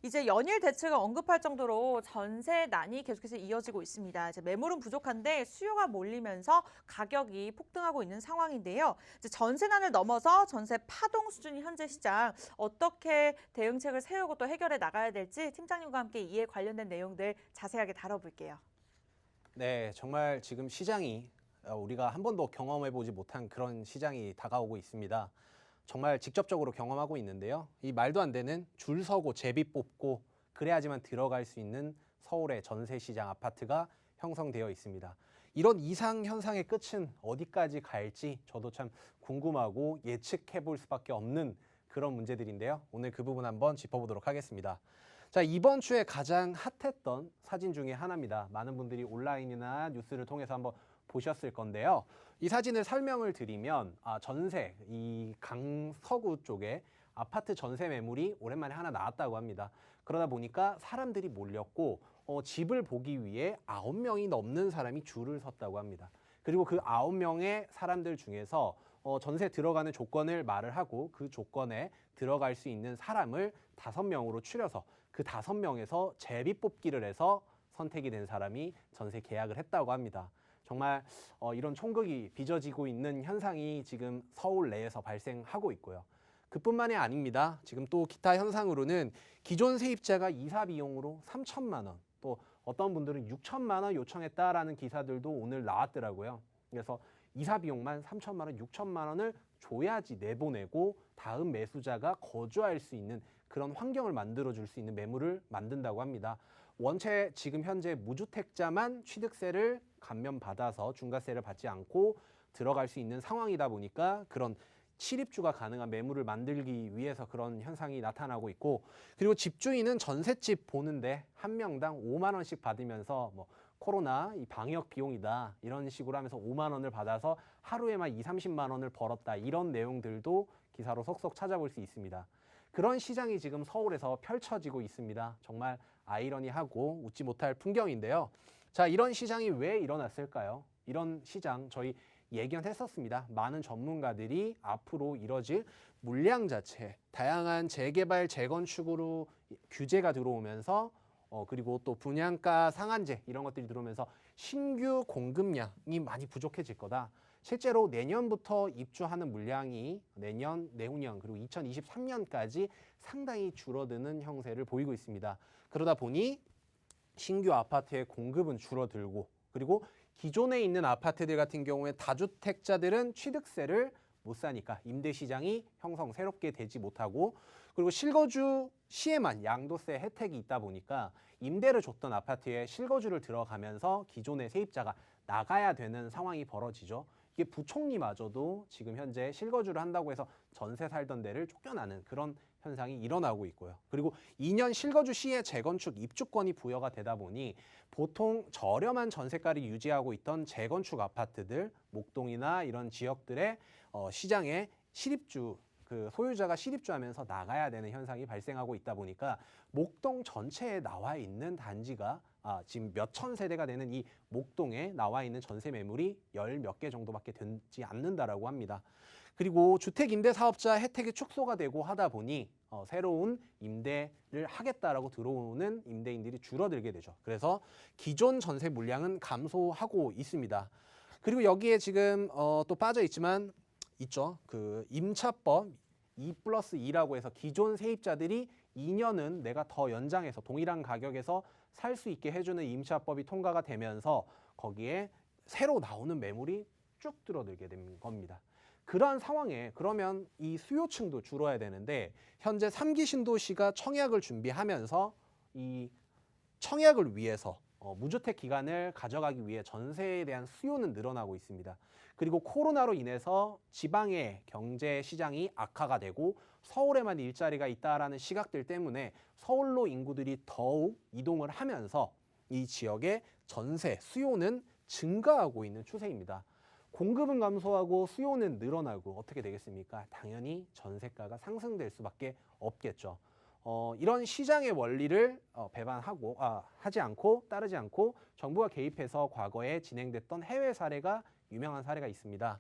이제 연일 대책을 언급할 정도로 전세난이 계속해서 이어지고 있습니다. 이제 매물은 부족한데 수요가 몰리면서 가격이 폭등하고 있는 상황인데요. 이제 전세난을 넘어서 전세 파동 수준인 현재 시장 어떻게 대응책을 세우고 또 해결해 나가야 될지 팀장님과 함께 이에 관련된 내용들 자세하게 다뤄볼게요. 네, 정말 지금 시장이 우리가 한 번도 경험해보지 못한 그런 시장이 다가오고 있습니다. 정말 직접적으로 경험하고 있는데요. 이 말도 안 되는 줄 서고 제비 뽑고 그래야지만 들어갈 수 있는 서울의 전세 시장 아파트가 형성되어 있습니다. 이런 이상 현상의 끝은 어디까지 갈지 저도 참 궁금하고 예측해 볼 수밖에 없는 그런 문제들인데요. 오늘 그 부분 한번 짚어보도록 하겠습니다. 자, 이번 주에 가장 핫했던 사진 중에 하나입니다. 많은 분들이 온라인이나 뉴스를 통해서 한번 보셨을 건데요. 이 사진을 설명을 드리면 전세, 이 강서구 쪽에 아파트 전세 매물이 오랜만에 하나 나왔다고 합니다. 그러다 보니까 사람들이 몰렸고 집을 보기 위해 9명이 넘는 사람이 줄을 섰다고 합니다. 그리고 그 9명의 사람들 중에서 전세 들어가는 조건을 말을 하고 그 조건에 들어갈 수 있는 사람을 5명으로 추려서 그 5명에서 제비 뽑기를 해서 선택이 된 사람이 전세 계약을 했다고 합니다. 정말 이런 총극이 빚어지고 있는 현상이 지금 서울 내에서 발생하고 있고요. 그뿐만이 아닙니다. 지금 또 기타 현상으로는 기존 세입자가 이사 비용으로 3천만 원, 또 어떤 분들은 6천만 원 요청했다라는 기사들도 오늘 나왔더라고요. 그래서 이사 비용만 3천만 원, 6천만 원을 줘야지 내보내고 다음 매수자가 거주할 수 있는 그런 환경을 만들어줄 수 있는 매물을 만든다고 합니다. 원체 지금 현재 무주택자만 취득세를 감면받아서 중과세를 받지 않고 들어갈 수 있는 상황이다 보니까 그런 실입주가 가능한 매물을 만들기 위해서 그런 현상이 나타나고 있고, 그리고 집주인은 전셋집 보는데 한 명당 5만 원씩 받으면서 뭐 코로나 이 방역 비용이다 이런 식으로 하면서 5만 원을 받아서 하루에만 2, 30만 원을 벌었다, 이런 내용들도 기사로 속속 찾아볼 수 있습니다. 그런 시장이 지금 서울에서 펼쳐지고 있습니다. 정말 아이러니하고 웃지 못할 풍경인데요. 자, 이런 시장이 왜 일어났을까요? 이런 시장 저희 예견했었습니다. 많은 전문가들이 앞으로 이뤄질 물량 자체, 다양한 재개발, 재건축으로 규제가 들어오면서 그리고 또 분양가 상한제 이런 것들이 들어오면서 신규 공급량이 많이 부족해질 거다. 실제로 내년부터 입주하는 물량이 내년, 내후년 그리고 2023년까지 상당히 줄어드는 형세를 보이고 있습니다. 그러다 보니 신규 아파트의 공급은 줄어들고, 그리고 기존에 있는 아파트들 같은 경우에 다주택자들은 취득세를 못 사니까 임대 시장이 형성 새롭게 되지 못하고, 그리고 실거주 시에만 양도세 혜택이 있다 보니까 임대를 줬던 아파트에 실거주를 들어가면서 기존의 세입자가 나가야 되는 상황이 벌어지죠. 이게 부총리마저도 지금 현재 실거주를 한다고 해서 전세 살던 데를 쫓겨나는 그런 현상이 일어나고 있고요. 그리고 2년 실거주 시에 재건축 입주권이 부여가 되다 보니 보통 저렴한 전세가를 유지하고 있던 재건축 아파트들, 목동이나 이런 지역들의 시장에 실입주, 그 소유자가 실입주하면서 나가야 되는 현상이 발생하고 있다 보니까 목동 전체에 나와 있는 단지가 지금 몇천 세대가 되는 이 목동에 나와 있는 전세 매물이 열 몇 개 정도밖에 되지 않는다라고 합니다. 그리고 주택임대사업자 혜택이 축소가 되고 하다 보니 새로운 임대를 하겠다라고 들어오는 임대인들이 줄어들게 되죠. 그래서 기존 전세 물량은 감소하고 있습니다. 그리고 여기에 지금 또 빠져 있지만 있죠. 그 임차법 2+2라고 해서 기존 세입자들이 2년은 내가 더 연장해서 동일한 가격에서 살 수 있게 해주는 임차법이 통과가 되면서 거기에 새로 나오는 매물이 쭉 줄어들게 된 겁니다. 그러한 상황에 그러면 이 수요층도 줄어야 되는데 현재 3기 신도시가 청약을 준비하면서 이 청약을 위해서 무주택 기간을 가져가기 위해 전세에 대한 수요는 늘어나고 있습니다. 그리고 코로나로 인해서 지방의 경제 시장이 악화가 되고 서울에만 일자리가 있다라는 시각들 때문에 서울로 인구들이 더욱 이동을 하면서 이 지역의 전세 수요는 증가하고 있는 추세입니다. 공급은 감소하고 수요는 늘어나고 어떻게 되겠습니까? 당연히 전세가가 상승될 수밖에 없겠죠. 이런 시장의 원리를 배반하고 하지 않고 따르지 않고 정부가 개입해서 과거에 진행됐던 해외 사례가 유명한 사례가 있습니다.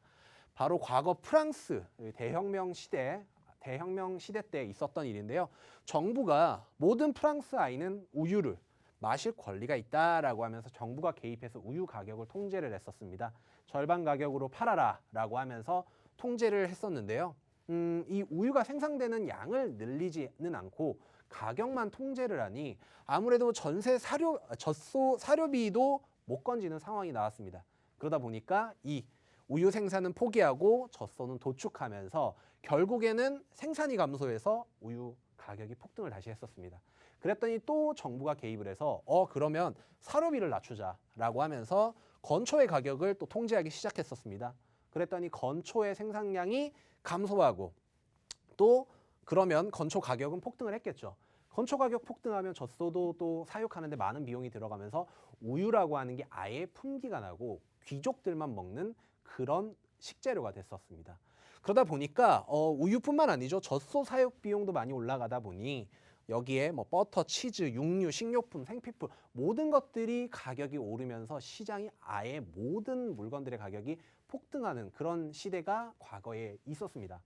바로 과거 프랑스 대혁명 시대 대혁명 시대 때 있었던 일인데요. 정부가 모든 프랑스 아이는 우유를 마실 권리가 있다라고 하면서 정부가 개입해서 우유 가격을 통제를 했었습니다. 절반 가격으로 팔아라라고 하면서 통제를 했었는데요. 이 우유가 생산되는 양을 늘리지는 않고 가격만 통제를 하니 아무래도 젖소 사료비도 못 건지는 상황이 나왔습니다. 그러다 보니까 이 우유 생산은 포기하고 젖소는 도축하면서 결국에는 생산이 감소해서 우유 가격이 폭등을 다시 했었습니다. 그랬더니 또 정부가 개입을 해서 그러면 사료비를 낮추자라고 하면서 건초의 가격을 또 통제하기 시작했었습니다. 그랬더니 건초의 생산량이 감소하고 또 그러면 건초 가격은 폭등을 했겠죠. 건초 가격 폭등하면 젖소도 또 사육하는데 많은 비용이 들어가면서 우유라고 하는 게 아예 품기가 나고 귀족들만 먹는 그런 식재료가 됐었습니다. 그러다 보니까 우유뿐만 아니죠. 젖소 사육 비용도 많이 올라가다 보니 여기에 뭐 버터, 치즈, 육류, 식료품, 생필품 모든 것들이 가격이 오르면서 시장이 아예 모든 물건들의 가격이 폭등하는 그런 시대가 과거에 있었습니다.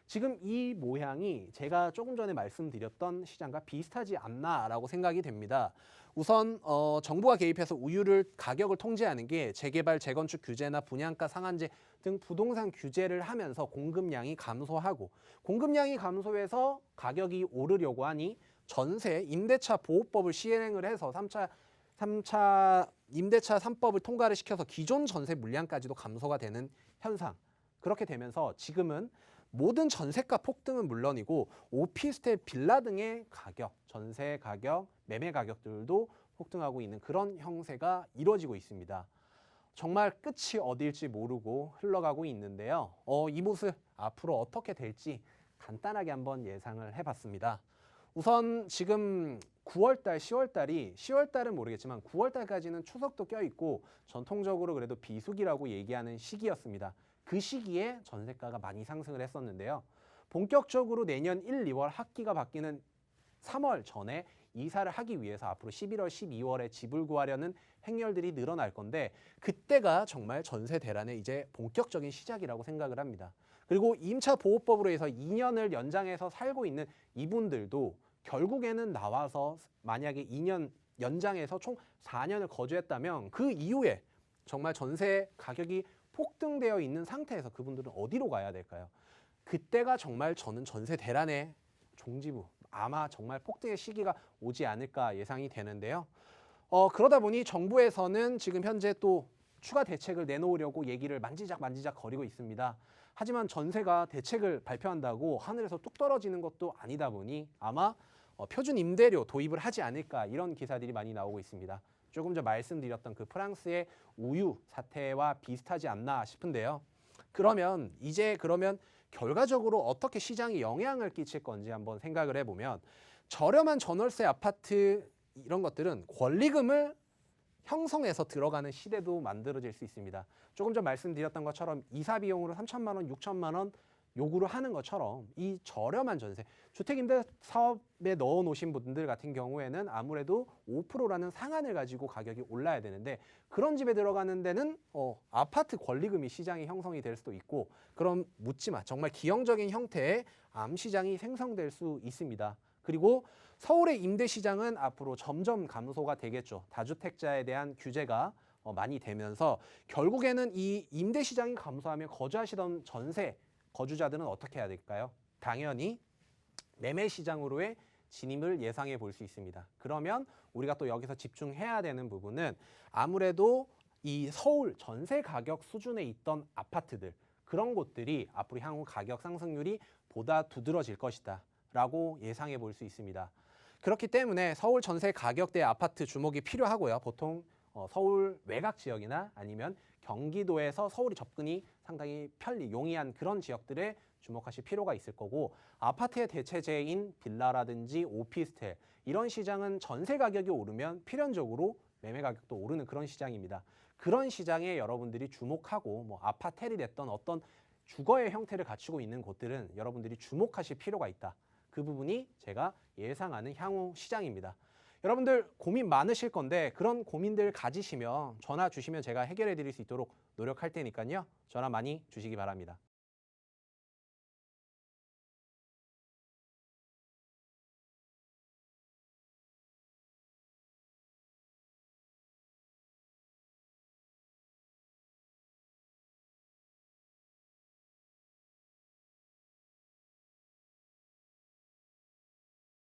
지금 이 모양이 제가 조금 전에 말씀드렸던 시장과 비슷하지 않나라고 생각이 됩니다. 우선 정부가 개입해서 우유를 가격을 통제하는 게 재개발, 재건축 규제나 분양가 상한제 등 부동산 규제를 하면서 공급량이 감소하고 공급량이 감소해서 가격이 오르려고 하니 전세 임대차 보호법을 시행을 해서 3차 임대차 3법을 통과를 시켜서 기존 전세 물량까지도 감소가 되는 현상. 그렇게 되면서 지금은 모든 전세가 폭등은 물론이고 오피스텔, 빌라 등의 가격, 전세 가격, 매매 가격들도 폭등하고 있는 그런 형세가 이루어지고 있습니다. 정말 끝이 어디일지 모르고 흘러가고 있는데요. 이 모습 앞으로 어떻게 될지 간단하게 한번 예상을 해봤습니다. 우선 지금 9월달, 10월달은 모르겠지만 9월달까지는 추석도 껴있고 전통적으로 그래도 비수기라고 얘기하는 시기였습니다. 그 시기에 전세가가 많이 상승을 했었는데요. 본격적으로 내년 1, 2월 학기가 바뀌는 3월 전에 이사를 하기 위해서 앞으로 11월, 12월에 집을 구하려는 행렬들이 늘어날 건데 그때가 정말 전세 대란의 이제 본격적인 시작이라고 생각을 합니다. 그리고 임차 보호법으로 해서 2년을 연장해서 살고 있는 이분들도 결국에는 나와서 만약에 2년 연장해서 총 4년을 거주했다면 그 이후에 정말 전세 가격이 폭등되어 있는 상태에서 그분들은 어디로 가야 될까요? 그때가 정말 저는 전세 대란의 종지부, 아마 정말 폭등의 시기가 오지 않을까 예상이 되는데요. 그러다 보니 정부에서는 지금 현재 또 추가 대책을 내놓으려고 얘기를 만지작 거리고 있습니다. 하지만 전세가 대책을 발표한다고 하늘에서 뚝 떨어지는 것도 아니다 보니 아마 표준 임대료 도입을 하지 않을까 이런 기사들이 많이 나오고 있습니다. 조금 전 말씀드렸던 그 프랑스의 우유 사태와 비슷하지 않나 싶은데요. 그러면 결과적으로 어떻게 시장에 영향을 끼칠 건지 한번 생각을 해보면 저렴한 전월세 아파트 이런 것들은 권리금을 형성해서 들어가는 시대도 만들어질 수 있습니다. 조금 전 말씀드렸던 것처럼 이사 비용으로 3천만 원, 6천만 원 요구를 하는 것처럼 이 저렴한 전세, 주택임대 사업에 넣어 놓으신 분들 같은 경우에는 아무래도 5%라는 상한을 가지고 가격이 올라야 되는데 그런 집에 들어가는 데는 아파트 권리금이 시장이 형성이 될 수도 있고 그럼 묻지마 정말 기형적인 형태의 암시장이 생성될 수 있습니다. 그리고 서울의 임대시장은 앞으로 점점 감소가 되겠죠. 다주택자에 대한 규제가 많이 되면서 결국에는 이 임대시장이 감소하면 거주하시던 전세 거주자들은 어떻게 해야 될까요? 당연히 매매시장으로의 진입을 예상해 볼 수 있습니다. 그러면 우리가 또 여기서 집중해야 되는 부분은 아무래도 이 서울 전세 가격 수준에 있던 아파트들 그런 곳들이 앞으로 향후 가격 상승률이 보다 두드러질 것이다 라고 예상해 볼 수 있습니다. 그렇기 때문에 서울 전세 가격대 아파트 주목이 필요하고요. 보통 서울 외곽 지역이나 아니면 경기도에서 서울이 접근이 상당히 용이한 그런 지역들에 주목하실 필요가 있을 거고 아파트의 대체제인 빌라라든지 오피스텔 이런 시장은 전세 가격이 오르면 필연적으로 매매 가격도 오르는 그런 시장입니다. 그런 시장에 여러분들이 주목하고 뭐 아파텔이 됐던 어떤 주거의 형태를 갖추고 있는 곳들은 여러분들이 주목하실 필요가 있다. 그 부분이 제가 예상하는 향후 시장입니다. 여러분들 고민 많으실 건데 그런 고민들 가지시면 전화 주시면 제가 해결해 드릴 수 있도록 노력할 테니까요. 전화 많이 주시기 바랍니다.